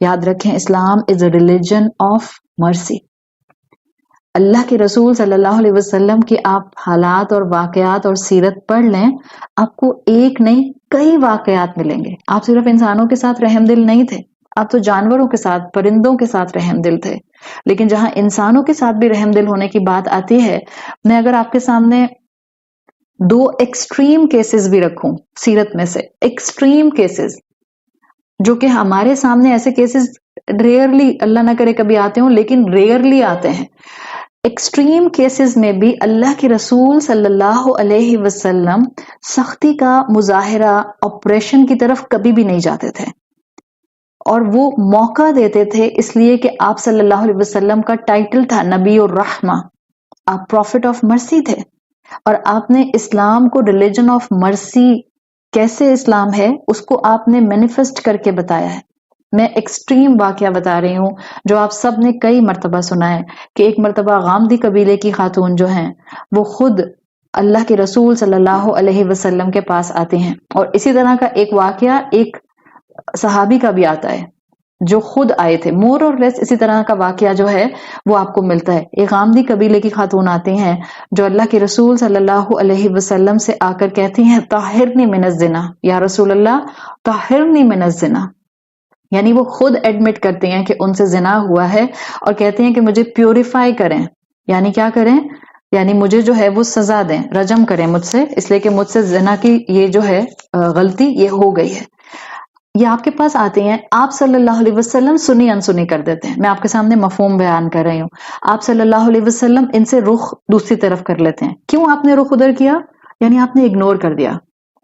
یاد رکھیں اسلام از a religion of مرسی. اللہ کے رسول صلی اللہ علیہ وسلم کی آپ حالات اور واقعات اور سیرت پڑھ لیں، آپ کو ایک نہیں کئی واقعات ملیں گے. آپ صرف انسانوں کے ساتھ رحم دل نہیں تھے، آپ تو جانوروں کے ساتھ، پرندوں کے ساتھ رحم دل تھے. لیکن جہاں انسانوں کے ساتھ بھی رحم دل ہونے کی بات آتی ہے، میں اگر آپ کے سامنے دو ایکسٹریم کیسز بھی رکھوں سیرت میں سے، ایکسٹریم کیسز جو کہ ہمارے سامنے ایسے کیسز ریئرلی، اللہ نہ کرے کبھی آتے ہوں لیکن ریئرلی آتے ہیں. ایکسٹریم کیسز میں بھی اللہ کے رسول صلی اللہ علیہ وسلم سختی کا مظاہرہ آپریشن کی طرف کبھی بھی نہیں جاتے تھے، اور وہ موقع دیتے تھے اس لیے کہ آپ صلی اللہ علیہ وسلم کا ٹائٹل تھا نبی الرحمہ، آپ پروفٹ آف مرسی تھے، اور آپ نے اسلام کو ریلیجن آف مرسی کیسے اسلام ہے اس کو آپ نے مینیفیسٹ کر کے بتایا ہے. میں ایکسٹریم واقعہ بتا رہی ہوں جو آپ سب نے کئی مرتبہ سنا ہے کہ ایک مرتبہ غامدی قبیلے کی خاتون جو ہیں وہ خود اللہ کے رسول صلی اللہ علیہ وسلم کے پاس آتے ہیں، اور اسی طرح کا ایک واقعہ ایک صحابی کا بھی آتا ہے جو خود آئے تھے. مور اور لیس اسی طرح کا واقعہ جو ہے وہ آپ کو ملتا ہے. ایک غامدی قبیلے کی خاتون آتی ہیں جو اللہ کے رسول صلی اللہ علیہ وسلم سے آ کر کہتی ہیں طاہرنی من الزنا، یا رسول اللہ طاہرنی من الزنا. یعنی وہ خود ایڈمٹ کرتے ہیں کہ ان سے زنا ہوا ہے اور کہتے ہیں کہ مجھے پیوریفائی کریں. یعنی کیا کریں؟ یعنی مجھے جو ہے وہ سزا دیں، رجم کریں مجھ سے، اس لیے کہ مجھ سے زنا کی یہ جو ہے غلطی یہ ہو گئی ہے. یہ آپ کے پاس آتے ہیں، آپ صلی اللہ علیہ وسلم سنی انسنی کر دیتے ہیں. میں آپ کے سامنے مفہوم بیان کر رہی ہوں. آپ صلی اللہ علیہ وسلم ان سے رخ دوسری طرف کر لیتے ہیں. کیوں آپ نے رخ ادھر کیا؟ یعنی آپ نے اگنور کر دیا.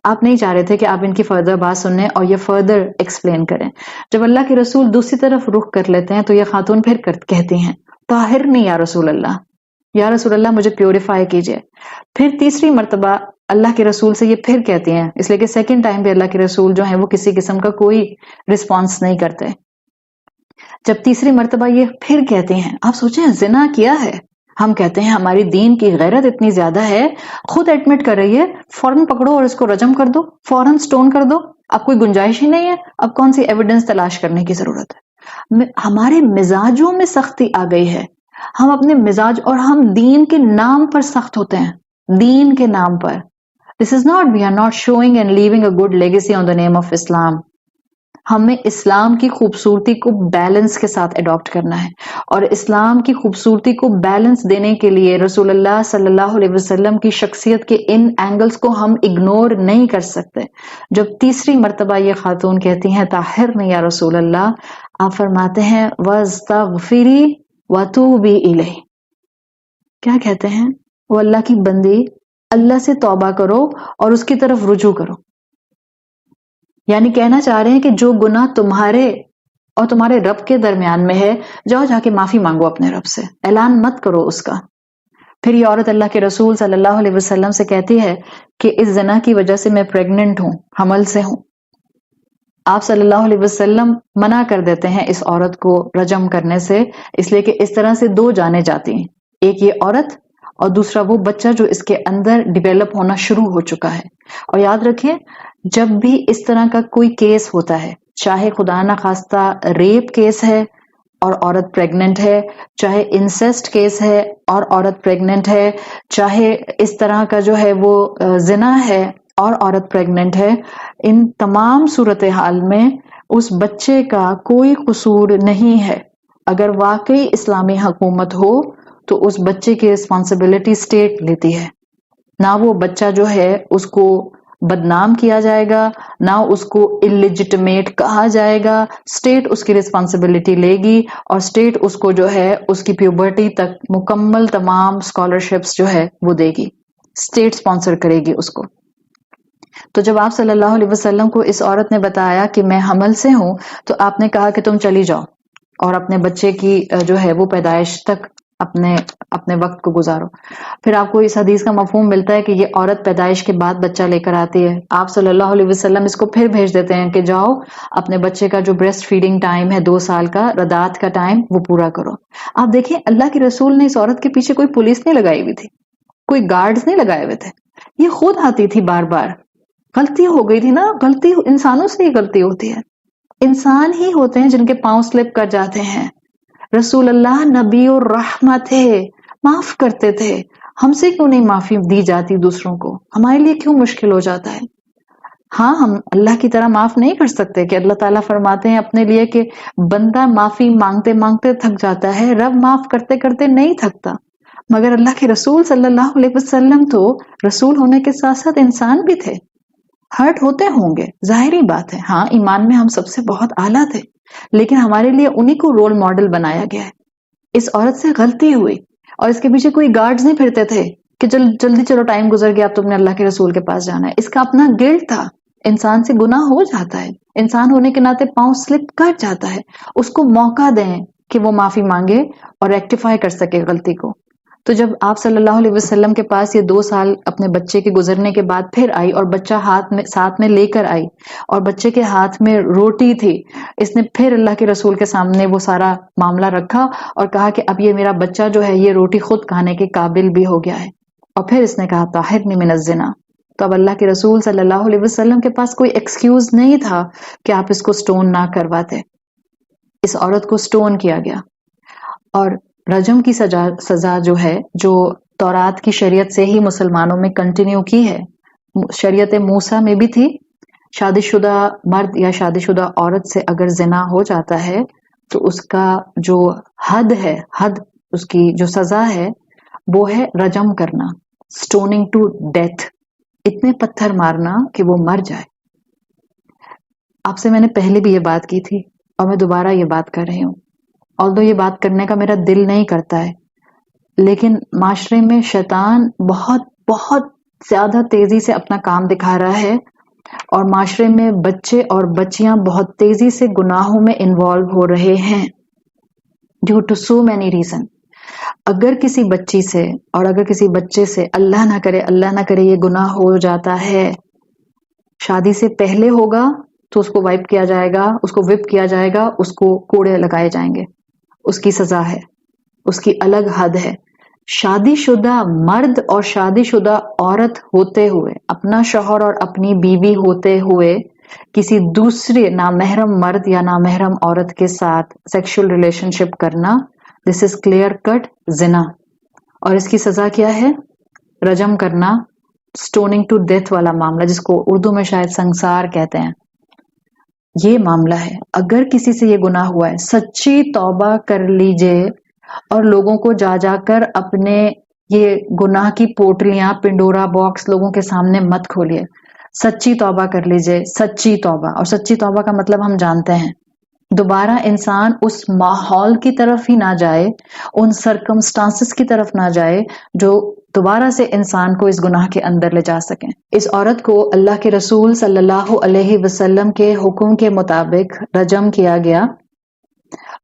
آپ نہیں چاہ رہے تھے کہ آپ ان کی فردر بات سنیں اور یہ فردر ایکسپلین کریں. جب اللہ کے رسول دوسری طرف رخ کر لیتے ہیں تو یہ خاتون پھر کہتی ہیں طاہرنی یا رسول اللہ، یا رسول اللہ مجھے پیوریفائی کیجئے. پھر تیسری مرتبہ اللہ کے رسول سے یہ پھر کہتی ہیں، اس لیے کہ سیکنڈ ٹائم بھی اللہ کے رسول جو ہیں وہ کسی قسم کا کوئی رسپانس نہیں کرتے. جب تیسری مرتبہ یہ پھر کہتے ہیں، آپ سوچیں زنا کیا ہے. ہم کہتے ہیں ہماری دین کی غیرت اتنی زیادہ ہے، خود ایڈمٹ کر رہی ہے، فوراً پکڑو اور اس کو رجم کر دو، فوراً سٹون کر دو. اب کوئی گنجائش ہی نہیں ہے، اب کون سی ایویڈنس تلاش کرنے کی ضرورت ہے. ہمارے مزاجوں میں سختی آ گئی ہے. ہم اپنے مزاج، اور ہم دین کے نام پر سخت ہوتے ہیں، دین کے نام پر. This is not, we are not showing and leaving a good legacy on the name of Islam. ہمیں اسلام کی خوبصورتی کو بیلنس کے ساتھ اڈاپٹ کرنا ہے، اور اسلام کی خوبصورتی کو بیلنس دینے کے لیے رسول اللہ صلی اللہ علیہ وسلم کی شخصیت کے ان اینگلز کو ہم اگنور نہیں کر سکتے. جب تیسری مرتبہ یہ خاتون کہتی ہیں طاہرنی یا رسول اللہ، آپ فرماتے ہیں وَاسْتَغْفِرِي وَتُوبِي إِلَيْهِ. کیا کہتے ہیں؟ وہ اللہ کی بندی، اللہ سے توبہ کرو اور اس کی طرف رجوع کرو. یعنی کہنا چاہ رہے ہیں کہ جو گناہ تمہارے اور تمہارے رب کے درمیان میں ہے، جاؤ جا کے معافی مانگو اپنے رب سے، اعلان مت کرو اس کا. پھر یہ عورت اللہ کے رسول صلی اللہ علیہ وسلم سے کہتی ہے کہ اس زنا کی وجہ سے میں پریگننٹ ہوں، حمل سے ہوں. آپ صلی اللہ علیہ وسلم منع کر دیتے ہیں اس عورت کو رجم کرنے سے، اس لیے کہ اس طرح سے دو جانیں جاتی ہیں، ایک یہ عورت اور دوسرا وہ بچہ جو اس کے اندر ڈیویلپ ہونا شروع ہو چکا ہے. اور یاد رکھیں جب بھی اس طرح کا کوئی کیس ہوتا ہے، چاہے خدا نخواستہ ریپ کیس ہے اور عورت پریگننٹ ہے، چاہے انسیسٹ کیس ہے اور عورت پریگننٹ ہے، چاہے اس طرح کا جو ہے وہ زنا ہے اور عورت پریگننٹ ہے، ان تمام صورتحال میں اس بچے کا کوئی قصور نہیں ہے. اگر واقعی اسلامی حکومت ہو تو اس بچے کی رسپانسبلٹی اسٹیٹ لیتی ہے. نہ وہ بچہ جو ہے اس کو بدنام کیا جائے گا، نہ اس کو اللیجٹمیٹ کہا جائے گا. اسٹیٹ اس کی رسپانسبلٹی لے گی، اور اسٹیٹ اس کو جو ہے اس کی پیوبرٹی تک مکمل تمام اسکالرشپس جو ہے وہ دے گی، اسٹیٹ اسپانسر کرے گی اس کو. تو جب آپ صلی اللہ علیہ وسلم کو اس عورت نے بتایا کہ میں حمل سے ہوں، تو آپ نے کہا کہ تم چلی جاؤ اور اپنے بچے کی جو ہے وہ پیدائش تک اپنے وقت کو گزارو. پھر آپ کو اس حدیث کا مفہوم ملتا ہے کہ یہ عورت پیدائش کے بعد بچہ لے کر آتی ہے. آپ صلی اللہ علیہ وسلم اس کو پھر بھیج دیتے ہیں کہ جاؤ اپنے بچے کا جو بریسٹ فیڈنگ ٹائم ہے 2 سال کا رضاعت کا ٹائم وہ پورا کرو. آپ دیکھیں اللہ کے رسول نے اس عورت کے پیچھے کوئی پولیس نہیں لگائی ہوئی تھی، کوئی گارڈز نہیں لگائے ہوئے تھے. یہ خود آتی تھی بار بار. غلطی ہو گئی تھی نا، غلطی انسانوں سے ہی غلطی ہوتی ہے. انسان ہی ہوتے ہیں جن کے پاؤں سلپ کر جاتے ہیں. رسول اللہ نبی اور رحمت تھے، معاف کرتے تھے. ہم سے کیوں نہیں معافی دی جاتی دوسروں کو؟ ہمارے لیے کیوں مشکل ہو جاتا ہے؟ ہاں ہم اللہ کی طرح معاف نہیں کر سکتے کہ اللہ تعالیٰ فرماتے ہیں اپنے لیے کہ بندہ معافی مانگتے مانگتے تھک جاتا ہے، رب معاف کرتے کرتے نہیں تھکتا. مگر اللہ کے رسول صلی اللہ علیہ وسلم تو رسول ہونے کے ساتھ ساتھ انسان بھی تھے. ہرٹ ہوتے ہوں گے، ظاہری بات ہے. ہاں ایمان میں ہم سب سے بہت اعلیٰ تھے، لیکن ہمارے لیے انہی کو رول ماڈل بنایا گیا ہے. اس عورت سے غلطی ہوئی اور اس کے پیچھے کوئی گارڈز نہیں پھرتے تھے کہ جلدی چلو ٹائم گزر گیا اب تم نے اللہ کے رسول کے پاس جانا ہے. اس کا اپنا گلٹ تھا. انسان سے گناہ ہو جاتا ہے، انسان ہونے کے ناطے پاؤں سلپ کر جاتا ہے. اس کو موقع دیں کہ وہ معافی مانگے اور ریکٹیفائی کر سکے غلطی کو. تو جب آپ صلی اللہ علیہ وسلم کے پاس یہ 2 سال اپنے بچے کے گزرنے کے بعد پھر آئی اور بچہ ساتھ میں لے کر آئی اور بچے کے ہاتھ میں روٹی تھی، اس نے پھر اللہ کے رسول کے سامنے وہ سارا معاملہ رکھا اور کہا کہ اب یہ میرا بچہ جو ہے یہ روٹی خود کھانے کے قابل بھی ہو گیا ہے. اور پھر اس نے کہا طاہرنی من الزنا. تو اب اللہ کے رسول صلی اللہ علیہ وسلم کے پاس کوئی ایکسکیوز نہیں تھا کہ آپ اس کو سٹون نہ کرواتے. اس عورت کو سٹون کیا گیا اور رجم کی سزا جو ہے، جو تورات کی شریعت سے ہی مسلمانوں میں کنٹینیو کی ہے، شریعت موسیٰ میں بھی تھی. شادی شدہ مرد یا شادی شدہ عورت سے اگر زنا ہو جاتا ہے تو اس کا جو حد ہے، اس کی جو سزا ہے وہ ہے رجم کرنا، سٹوننگ ٹو ڈیتھ. اتنے پتھر مارنا کہ وہ مر جائے. آپ سے میں نے پہلے بھی یہ بات کی تھی اور میں دوبارہ یہ بات کر رہی ہوں. although یہ بات کرنے کا میرا دل نہیں کرتا ہے، لیکن معاشرے میں شیطان بہت بہت زیادہ تیزی سے اپنا کام دکھا رہا ہے اور معاشرے میں بچے اور بچیاں بہت تیزی سے گناہوں میں انوالو ہو رہے ہیں due to so many reason. اگر کسی بچی سے اور اگر کسی بچے سے اللہ نہ کرے یہ گناہ ہو جاتا ہے، شادی سے پہلے ہوگا تو اس کو وائپ کیا جائے گا، اس کو وپ کیا جائے گا، اس کو کوڑے لگائے جائیں گے. اس کی سزا ہے، اس کی الگ حد ہے. شادی شدہ مرد اور شادی شدہ عورت ہوتے ہوئے، اپنا شوہر اور اپنی بیوی ہوتے ہوئے کسی دوسرے نامحرم مرد یا نامحرم عورت کے ساتھ سیکشل ریلیشن شپ کرنا، دس از کلیئر کٹ زنا. اور اس کی سزا کیا ہے؟ رجم کرنا، سٹوننگ ٹو ڈیتھ والا معاملہ، جس کو اردو میں شاید سنسار کہتے ہیں. یہ معاملہ ہے. اگر کسی سے یہ گناہ ہوا ہے، سچی توبہ کر لیجئے اور لوگوں کو جا کر اپنے یہ گناہ کی پوٹلیاں، پنڈورا باکس لوگوں کے سامنے مت کھولیے. سچی توبہ کر لیجئے، سچی توبہ. اور سچی توبہ کا مطلب ہم جانتے ہیں، دوبارہ انسان اس ماحول کی طرف ہی نہ جائے، ان سرکمسٹانسز کی طرف نہ جائے جو دوبارہ سے انسان کو اس گناہ کے اندر لے جا سکیں. اس عورت کو اللہ کے رسول صلی اللہ علیہ وسلم کے حکم کے مطابق رجم کیا گیا.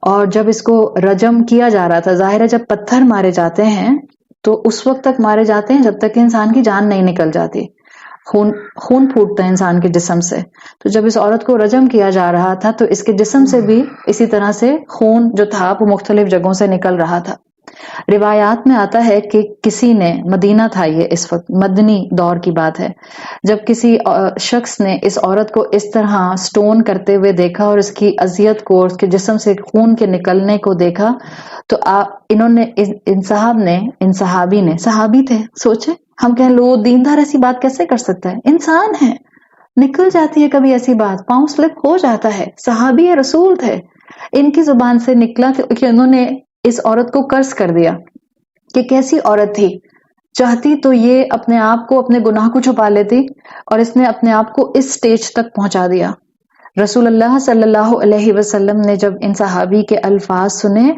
اور جب اس کو رجم کیا جا رہا تھا، ظاہر ہے جب پتھر مارے جاتے ہیں تو اس وقت تک مارے جاتے ہیں جب تک کہ انسان کی جان نہیں نکل جاتی، خون پھوٹتا ہے انسان کے جسم سے. تو جب اس عورت کو رجم کیا جا رہا تھا تو اس کے جسم سے بھی اسی طرح سے خون جو تھا وہ مختلف جگہوں سے نکل رہا تھا. روایات میں آتا ہے کہ کسی نے، مدینہ تھا یہ اس وقت، مدنی دور کی بات ہے، جب کسی شخص نے اس عورت کو اس طرح سٹون کرتے ہوئے دیکھا اور اس کی اذیت کو اور اس کے جسم سے خون کے نکلنے کو دیکھا تو انہوں نے، ان صحابی نے، صحابی تھے، سوچے ہم کہیں لو دیندار ایسی بات کیسے کر سکتا ہے، انسان ہے، نکل جاتی ہے کبھی ایسی بات، پاؤں سلپ ہو جاتا ہے. صحابی رسول تھے، ان کی زبان سے نکلا کہ انہوں نے اس عورت کو قرض کر دیا کہ کیسی عورت تھی، چاہتی تو یہ اپنے آپ کو، اپنے گناہ کو چھپا لیتی، اور اس نے اپنے آپ کو اس سٹیج تک پہنچا دیا. رسول اللہ صلی اللہ علیہ وسلم نے جب ان صحابی کے الفاظ سنے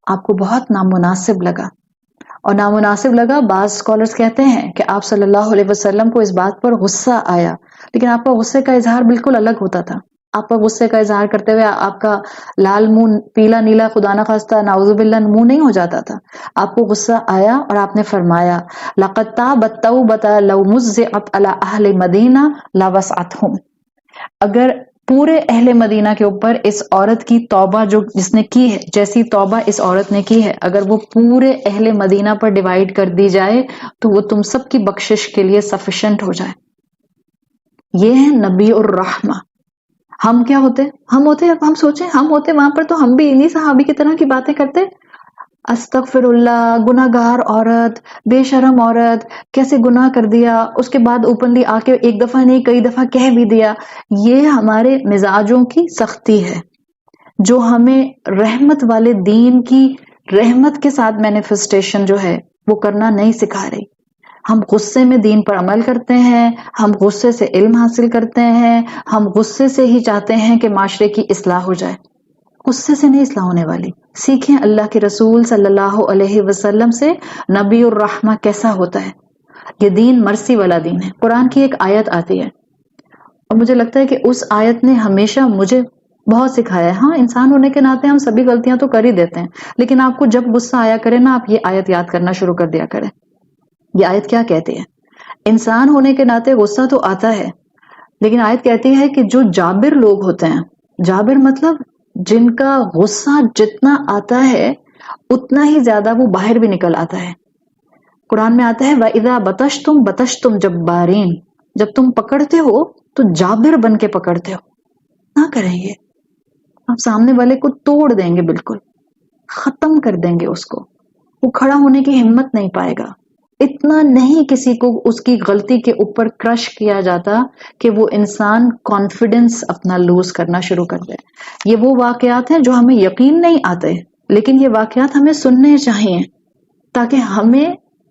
آپ کو بہت نامناسب لگا. اور نامناسب لگا، بعض اسکالرز کہتے ہیں کہ آپ صلی اللہ علیہ وسلم کو اس بات پر غصہ آیا، لیکن آپ کا غصے کا اظہار بالکل الگ ہوتا تھا. آپ کا غصے کا اظہار کرتے ہوئے آپ کا لال منہ، پیلا نیلا، خدا نہ خواستہ نعوذ باللہ منہ نہیں ہو جاتا تھا. آپ کو غصہ آیا اور آپ نے فرمایا لَقَدْ تَابَتْ تَوْبَةً لَوْ مُزِّعَتْ عَلَىٰ أَهْلِ مَدِينَةٍ لَوَسْعَتْهُمْ. اگر پورے اہل مدینہ کے اوپر اس عورت کی توبہ جو جس نے کی ہے، جیسی توبہ اس عورت نے کی ہے، اگر وہ پورے اہل مدینہ پر ڈیوائیڈ کر دی جائے تو وہ تم سب کی بخشش کے لیے سفیشینٹ ہو جائے. یہ ہے نبی الرحمہ. ہم کیا ہوتے؟ ہم ہوتے، اب ہم سوچیں ہم ہوتے وہاں پر تو ہم بھی انہی صحابی کی طرح کی باتیں کرتے. استغفر اللہ، گناہ گار عورت، بے شرم عورت، کیسے گناہ کر دیا، اس کے بعد اوپنلی آ کے ایک دفعہ نہیں کئی دفعہ کہہ بھی دیا. یہ ہمارے مزاجوں کی سختی ہے جو ہمیں رحمت والے دین کی رحمت کے ساتھ مینیفیسٹیشن جو ہے وہ کرنا نہیں سکھا رہی. ہم غصے میں دین پر عمل کرتے ہیں، ہم غصے سے علم حاصل کرتے ہیں، ہم غصے سے ہی چاہتے ہیں کہ معاشرے کی اصلاح ہو جائے. غصے سے نہیں اصلاح ہونے والی. سیکھیں اللہ کے رسول صلی اللہ علیہ وسلم سے نبی الرحمہ کیسا ہوتا ہے. یہ دین مرسی والا دین ہے. قرآن کی ایک آیت آتی ہے اور مجھے لگتا ہے کہ اس آیت نے ہمیشہ مجھے بہت سکھایا ہے. ہاں انسان ہونے کے ناطے ہم سبھی غلطیاں تو کر ہی دیتے ہیں، لیکن آپ کو جب غصہ آیا کرے نا آپ یہ آیت یاد کرنا شروع کر دیا کریں. یہ آیت کیا کہتی ہے؟ انسان ہونے کے ناطے غصہ تو آتا ہے، لیکن آیت کہتی ہے کہ جو جابر لوگ ہوتے ہیں، جابر مطلب جن کا غصہ جتنا آتا ہے اتنا ہی زیادہ وہ باہر بھی نکل آتا ہے. قرآن میں آتا ہے وَإِذَا بَطَشْتُمْ بَطَشْتُمْ جَبَّارِينَ، جب تم پکڑتے ہو تو جابر بن کے پکڑتے ہو. نہ کریں یہ، آپ سامنے والے کو توڑ دیں گے، بالکل ختم کر دیں گے اس کو، وہ کھڑا ہونے کی ہمت نہیں پائے گا. اتنا نہیں کسی کو اس کی غلطی کے اوپر کرش کیا جاتا کہ وہ انسان کانفیڈنس اپنا لوز کرنا شروع کر دے. یہ وہ واقعات ہیں جو ہمیں یقین نہیں آتے، لیکن یہ واقعات ہمیں سننے چاہیے تاکہ ہمیں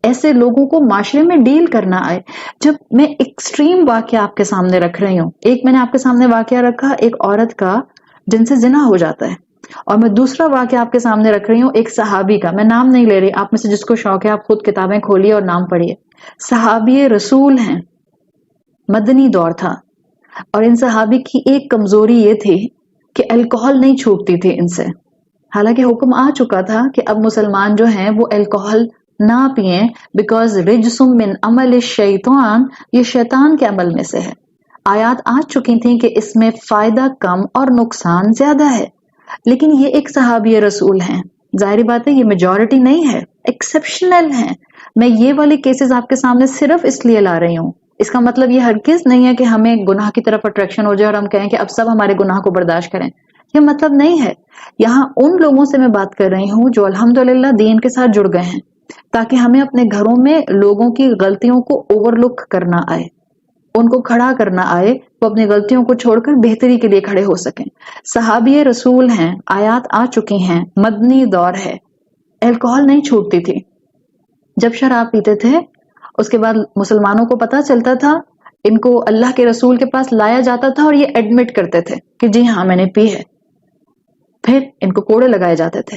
ایسے لوگوں کو معاشرے میں ڈیل کرنا آئے. جب میں ایکسٹریم واقعہ آپ کے سامنے رکھ رہی ہوں، ایک میں نے آپ کے سامنے واقعہ رکھا ایک عورت کا جن سے زنا ہو جاتا ہے، اور میں دوسرا واقعہ آپ کے سامنے رکھ رہی ہوں ایک صحابی کا. میں نام نہیں لے رہی، آپ میں سے جس کو شوق ہے آپ خود کتابیں کھولیے اور نام پڑھیے. صحابی رسول ہیں، مدنی دور تھا، اور ان صحابی کی ایک کمزوری یہ تھی کہ الکوہل نہیں چھوٹتی تھی ان سے. حالانکہ حکم آ چکا تھا کہ اب مسلمان جو ہیں وہ الکوہل نہ پئیں، بیکاز رجس من عمل الشیطان، یہ شیطان کے عمل میں سے ہے. آیات آ چکی تھیں کہ اس میں فائدہ کم اور نقصان زیادہ ہے، لیکن یہ ایک صحابی رسول ہیں. ظاہری بات ہے یہ میجورٹی نہیں ہے، ایکسیپشنل ہیں. میں یہ والے کیسز آپ کے سامنے صرف اس لیے لا رہی ہوں. اس کا مطلب یہ ہرگز نہیں ہے کہ ہمیں گناہ کی طرف اٹریکشن ہو جائے اور ہم کہیں کہ اب سب ہمارے گناہ کو برداشت کریں. یہ مطلب نہیں ہے. یہاں ان لوگوں سے میں بات کر رہی ہوں جو الحمدللہ دین کے ساتھ جڑ گئے ہیں، تاکہ ہمیں اپنے گھروں میں لوگوں کی غلطیوں کو اوور لک کرنا آئے، ان کو کھڑا کرنا آئے، وہ اپنی غلطیوں کو چھوڑ کر بہتری کے لیے کھڑے ہو سکیں. صحابی رسول ہیں، آیات آ چکی ہیں، مدنی دور ہے، الکوہل نہیں چھوٹتی تھی. جب شراب پیتے تھے اس کے بعد مسلمانوں کو پتا چلتا تھا، ان کو اللہ کے رسول کے پاس لایا جاتا تھا اور یہ ایڈمٹ کرتے تھے کہ جی ہاں میں نے پی ہے. پھر ان کو کوڑے لگائے جاتے تھے،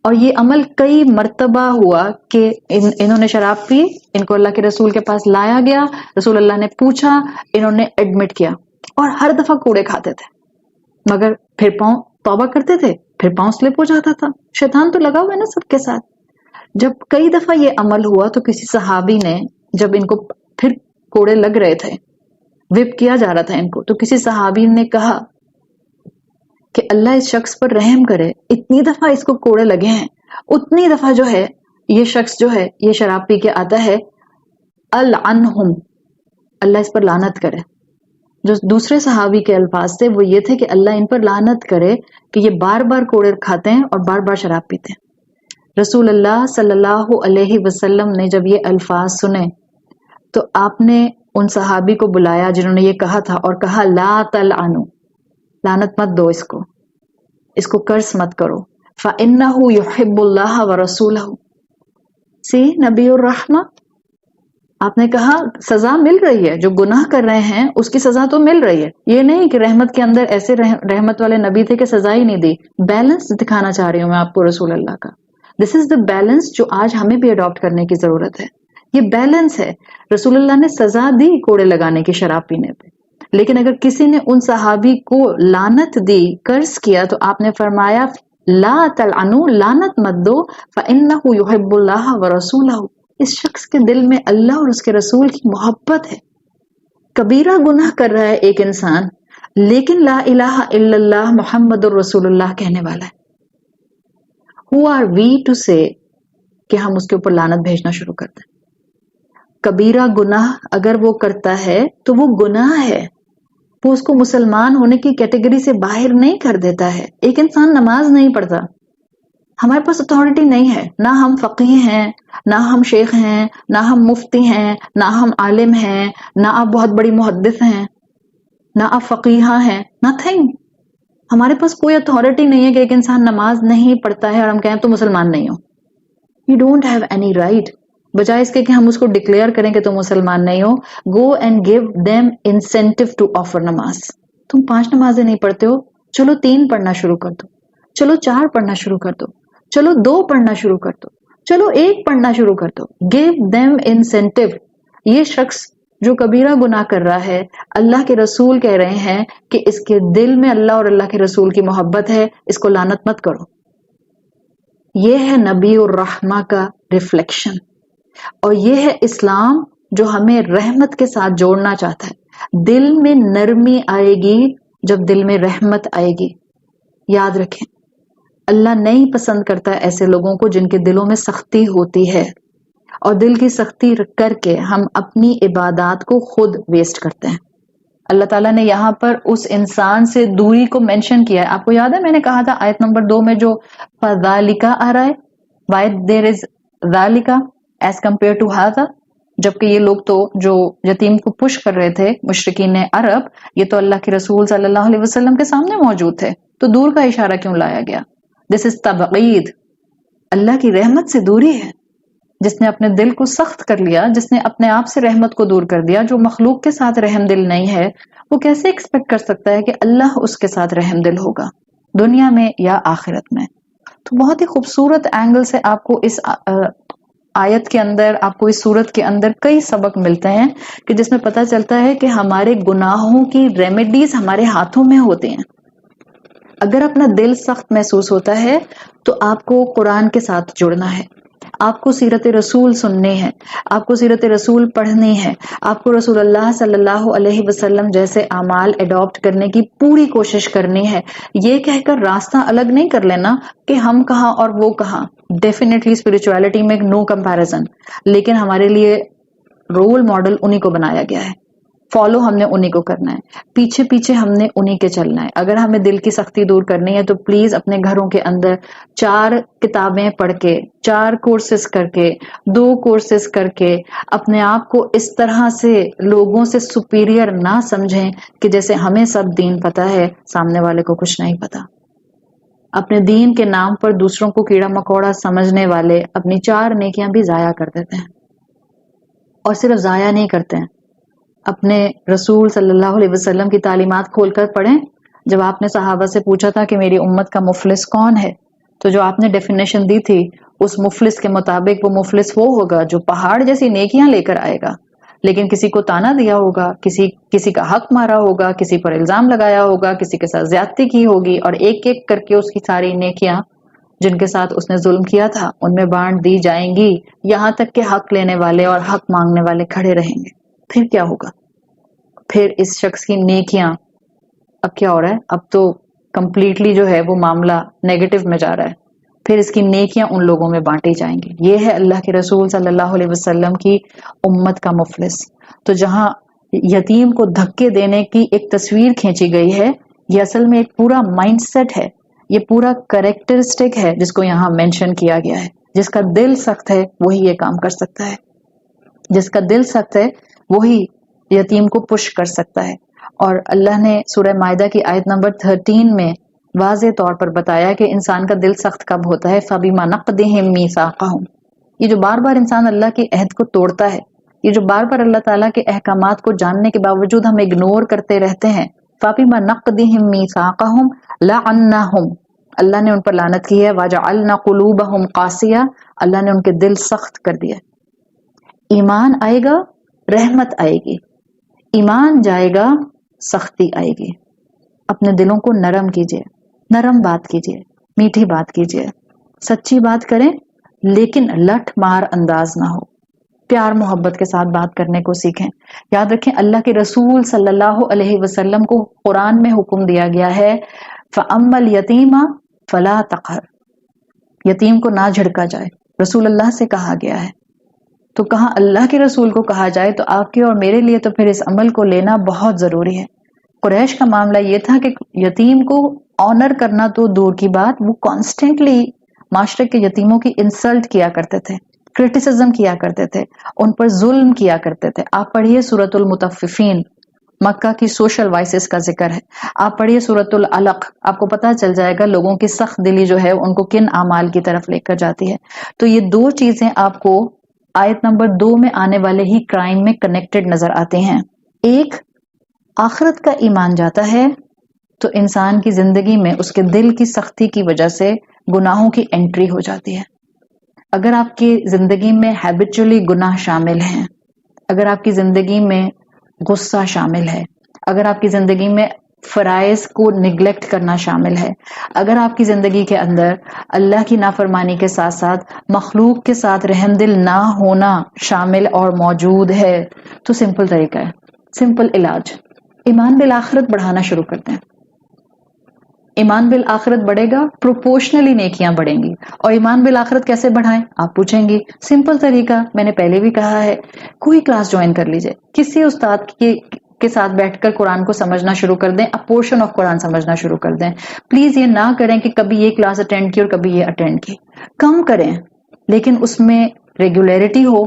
اور یہ عمل کئی مرتبہ ہوا کہ انہوں نے شراب پی، ان کو اللہ کے رسول کے پاس لایا گیا، رسول اللہ نے پوچھا، انہوں نے ایڈمٹ کیا، اور ہر دفعہ کوڑے کھاتے تھے، مگر پھر پاؤں توبہ کرتے تھے، پھر پاؤں سلپ ہو جاتا تھا. شیطان تو لگا ہوا ہے نا سب کے ساتھ. جب کئی دفعہ یہ عمل ہوا تو کسی صحابی نے، جب ان کو پھر کوڑے لگ رہے تھے، وپ کیا جا رہا تھا ان کو، تو کسی صحابی نے کہا کہ اللہ اس شخص پر رحم کرے، اتنی دفعہ اس کو کوڑے لگے ہیں، اتنی دفعہ جو ہے یہ شخص جو ہے یہ شراب پی کے آتا ہے، العنہم، اللہ اس پر لعنت کرے. جو دوسرے صحابی کے الفاظ تھے وہ یہ تھے کہ اللہ ان پر لعنت کرے کہ یہ بار بار کوڑے کھاتے ہیں اور بار بار شراب پیتے ہیں. رسول اللہ صلی اللہ علیہ وسلم نے جب یہ الفاظ سنے تو آپ نے ان صحابی کو بلایا جنہوں نے یہ کہا تھا اور کہا لا تلعنوا، لعنت مت دو اس کو کرس مت کرو، فَإِنَّهُ يُحِبُّ اللَّهَ وَرَسُولَهُ. سی نبی الرحمہ، آپ نے کہا سزا مل رہی ہے، جو گناہ کر رہے ہیں اس کی سزا تو مل رہی ہے. یہ نہیں کہ رحمت کے اندر ایسے رحمت والے نبی تھے کہ سزا ہی نہیں دی. بیلنس دکھانا چاہ رہی ہوں میں آپ کو رسول اللہ کا. دس از دا بیلنس جو آج ہمیں بھی اڈاپٹ کرنے کی ضرورت ہے. یہ بیلنس ہے. رسول اللہ نے سزا دی کوڑے لگانے کی شراب پینے پہ، لیکن اگر کسی نے ان صحابی کو لعنت دی، کرس کیا، تو آپ نے فرمایا لا تلعنوا، لعنت مت دو، فإنه يحب الله ورسوله، اس شخص کے دل میں اللہ اور اس کے رسول کی محبت ہے. کبیرہ گناہ کر رہا ہے ایک انسان، لیکن لا الہ الا اللہ محمد الرسول اللہ کہنے والا ہے. Who are we to say کہ ہم اس کے اوپر لعنت بھیجنا شروع کر دیں؟ کبیرہ گناہ اگر وہ کرتا ہے تو وہ گناہ ہے، وہ اس کو مسلمان ہونے کی کیٹیگری سے باہر نہیں کر دیتا ہے. ایک انسان نماز نہیں پڑھتا، ہمارے پاس اتھارٹی نہیں ہے، نہ ہم فقیہ ہیں، نہ ہم شیخ ہیں، نہ ہم مفتی ہیں، نہ ہم عالم ہیں، نہ آپ بہت بڑی محدث ہیں، نہ آپ فقیہ ہیں، نتھنگ. ہمارے پاس کوئی اتھارٹی نہیں ہے کہ ایک انسان نماز نہیں پڑھتا ہے اور ہم کہیں تو مسلمان نہیں ہو. You don't have any right. بجائے اس کے کہ ہم اس کو ڈکلیئر کریں کہ تم مسلمان نہیں ہو، go and give them incentive to offer نماز. تم 5 نمازیں نہیں پڑھتے ہو، چلو 3 پڑھنا شروع کر دو، چلو 4 پڑھنا شروع کر دو، چلو 2 پڑھنا شروع کر دو، چلو 1 پڑھنا شروع کر دو. Give them incentive. یہ شخص جو کبیرہ گناہ کر رہا ہے، اللہ کے رسول کہہ رہے ہیں کہ اس کے دل میں اللہ اور اللہ کے رسول کی محبت ہے، اس کو لعنت مت کرو. یہ ہے نبی الرحمہ کا ریفلیکشن، اور یہ ہے اسلام جو ہمیں رحمت کے ساتھ جوڑنا چاہتا ہے. دل میں نرمی آئے گی جب دل میں رحمت آئے گی. یاد رکھیں، اللہ نہیں پسند کرتا ایسے لوگوں کو جن کے دلوں میں سختی ہوتی ہے، اور دل کی سختی کر کے ہم اپنی عبادات کو خود ویسٹ کرتے ہیں. اللہ تعالیٰ نے یہاں پر اس انسان سے دوری کو مینشن کیا ہے. آپ کو یاد ہے میں نے کہا تھا آیت نمبر 2 میں جو فَذَالِكَ آ رہا ہے، why there is ذَالِكَ as compared to هذا، جبکہ یہ لوگ تو جو یتیم کو پش کر رہے تھے مشرکین عرب، یہ تو اللہ کے رسول صلی اللہ علیہ وسلم کے سامنے موجود تھے، تو دور کا اشارہ کیوں لایا گیا؟ دس از تبعید. اللہ کی رحمت سے دوری ہے. جس نے اپنے دل کو سخت کر لیا، جس نے اپنے آپ سے رحمت کو دور کر دیا، جو مخلوق کے ساتھ رحم دل نہیں ہے، وہ کیسے ایکسپیکٹ کر سکتا ہے کہ اللہ اس کے ساتھ رحم دل ہوگا دنیا میں یا آخرت میں؟ تو بہت ہی خوبصورت اینگل سے آپ کو اس آیت کے اندر، آپ کو اس صورت کے اندر کئی سبق ملتے ہیں کہ جس میں پتہ چلتا ہے کہ ہمارے گناہوں کی ریمیڈیز ہمارے ہاتھوں میں ہوتے ہیں. اگر اپنا دل سخت محسوس ہوتا ہے تو آپ کو قرآن کے ساتھ جڑنا ہے، آپ کو سیرت رسول سننی ہے، آپ کو سیرت رسول پڑھنی ہے، آپ کو رسول اللہ صلی اللہ علیہ وسلم جیسے اعمال اڈاپٹ کرنے کی پوری کوشش کرنی ہے. یہ کہہ کر راستہ الگ نہیں کر لینا کہ ہم کہاں اور وہ کہاں. ڈیفینیٹلی اسپرچویلٹی میں نو کمپیریزن، لیکن ہمارے لیے رول ماڈل انہی کو بنایا گیا ہے، فالو ہم نے انہی کو کرنا ہے، پیچھے پیچھے ہم نے انہی کے چلنا ہے. اگر ہمیں دل کی سختی دور کرنی ہے تو پلیز اپنے گھروں کے اندر 4 کتابیں پڑھ کے، 4 کورسز کر کے، 2 کورسز کر کے اپنے آپ کو اس طرح سے لوگوں سے سپیریئر نہ سمجھیں کہ جیسے ہمیں سب دین پتہ ہے، سامنے والے کو کچھ نہیں پتا. اپنے دین کے نام پر دوسروں کو کیڑا مکوڑا سمجھنے والے اپنی 4 نیکیاں بھی ضائع کر دیتے ہیں. اور صرف ضائع نہیں کرتے ہیں، اپنے رسول صلی اللہ علیہ وسلم کی تعلیمات کھول کر پڑھیں. جب آپ نے صحابہ سے پوچھا تھا کہ میری امت کا مفلس کون ہے، تو جو آپ نے ڈیفینیشن دی تھی اس مفلس کے مطابق وہ مفلس وہ ہوگا جو پہاڑ جیسی نیکیاں لے کر آئے گا، لیکن کسی کو تانا دیا ہوگا، کسی کا حق مارا ہوگا، کسی پر الزام لگایا ہوگا، کسی کے ساتھ زیادتی کی ہوگی، اور ایک ایک کر کے اس کی ساری نیکیاں جن کے ساتھ اس نے ظلم کیا تھا ان میں بانٹ دی جائیں گی، یہاں تک کہ حق لینے والے اور حق مانگنے والے کھڑے رہیں گے. پھر کیا ہوگا؟ پھر اس شخص کی نیکیاں، اب کیا ہو رہا ہے؟ اب تو کمپلیٹلی جو ہے وہ معاملہ نیگیٹو میں جا رہا ہے. پھر اس کی نیکیاں ان لوگوں میں بانٹی جائیں گی. یہ ہے اللہ کے رسول صلی اللہ علیہ وسلم کی امت کا مفلس. تو جہاں یتیم کو دھکے دینے کی ایک تصویر کھینچی گئی ہے، یہ اصل میں ایک پورا مائنڈ سیٹ ہے، یہ پورا کریکٹرسٹک ہے جس کو یہاں مینشن کیا گیا ہے. جس کا دل سخت ہے وہی یہ کام کر سکتا ہے، جس کا دل سخت ہے وہی یتیم کو پش کر سکتا ہے. اور اللہ نے سورہ مائدہ کی آیت نمبر 13 میں واضح طور پر بتایا کہ انسان کا دل سخت کب ہوتا ہے. فَبِمَا نَقْضِهِمْ مِيثَاقَهُمْ. یہ جو بار بار انسان اللہ کے عہد کو توڑتا ہے، یہ جو بار بار اللہ تعالیٰ کے احکامات کو جاننے کے باوجود ہم اگنور کرتے رہتے ہیں، فَبِمَا نَقْضِهِمْ مِيثَاقَهُمْ لَعَنَّهُمْ، اللہ نے ان پر لعنت کی ہے. وَجَعَلْنَا قُلُوبَهُمْ قَاسِيَةً، اللہ نے ان کے دل سخت کر دیا. ایمان آئے گا رحمت آئے گی، ایمان جائے گا سختی آئے گی. اپنے دلوں کو نرم کیجیے، نرم بات کیجیے، میٹھی بات کیجیے، سچی بات کریں لیکن لٹ مار انداز نہ ہو. پیار محبت کے ساتھ بات کرنے کو سیکھیں. یاد رکھیں اللہ کے رسول صلی اللہ علیہ وسلم کو قرآن میں حکم دیا گیا ہے فَأَمَّا الْيَتِيمَ فَلَا تَقْهَرْ، یتیم کو نہ جھڑکا جائے. رسول اللہ سے کہا گیا ہے، تو کہاں اللہ کے رسول کو کہا جائے، تو آپ کے اور میرے لیے تو پھر اس عمل کو لینا بہت ضروری ہے. قریش کا معاملہ یہ تھا کہ یتیم کو آنر کرنا تو دور کی بات، وہ کانسٹنٹلی معاشرے کے یتیموں کی انسلٹ کیا کرتے تھے، کرٹیسزم کیا کرتے تھے، ان پر ظلم کیا کرتے تھے۔ آپ پڑھیے سورۃ المطففین، مکہ کی سوشل وائسز کا ذکر ہے۔ آپ پڑھیے سورۃ العلق، آپ کو پتہ چل جائے گا لوگوں کی سخت دلی جو ہے ان کو کن اعمال کی طرف لے کر جاتی ہے۔ تو یہ دو چیزیں آپ کو آیت نمبر 2 میں آنے والے ہی کرائم میں کنیکٹڈ نظر آتے ہیں۔ ایک، آخرت کا ایمان جاتا ہے تو انسان کی زندگی میں اس کے دل کی سختی کی وجہ سے گناہوں کی انٹری ہو جاتی ہے۔ اگر آپ کی زندگی میں ہیبیچولی گناہ شامل ہیں، اگر آپ کی زندگی میں غصہ شامل ہے، اگر آپ کی زندگی میں فرائض کو نگلیکٹ کرنا شامل ہے، اگر آپ کی زندگی کے اندر اللہ کی نافرمانی کے ساتھ ساتھ مخلوق کے ساتھ رحم دل نہ ہونا شامل اور موجود ہے، تو سمپل طریقہ ہے، سمپل علاج، ایمان بالآخرت بڑھانا شروع کرتے ہیں۔ ایمان بالآخرت بڑھے گا، پروپورشنلی نیکیاں بڑھیں گی۔ اور ایمان بالآخرت کیسے بڑھائیں؟ آپ پوچھیں گی، سمپل طریقہ میں نے پہلے بھی کہا ہے، کوئی کلاس جوائن کر لیجئے، کسی استاد کے ساتھ بیٹھ کر قرآن کو سمجھنا شروع کر دیں، اب پورشن آف قرآن سمجھنا شروع کر دیں۔ پلیز یہ نہ کریں کہ کبھی یہ کلاس اٹینڈ کی اور کبھی یہ اٹینڈ کی، کم کریں لیکن اس میں ریگولیرٹی ہو،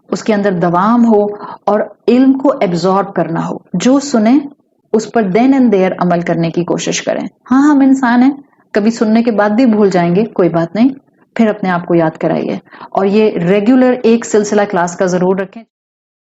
اس کے اندر دوام ہو اور علم کو ایبزارب کرنا ہو، جو سنیں اس پر دین اینڈ دیئر عمل کرنے کی کوشش کریں۔ ہاں ہم انسان ہیں، کبھی سننے کے بعد بھی بھول جائیں گے، کوئی بات نہیں، پھر اپنے آپ کو یاد کرائیے، اور یہ ریگولر ایک سلسلہ کلاس کا ضرور رکھیں۔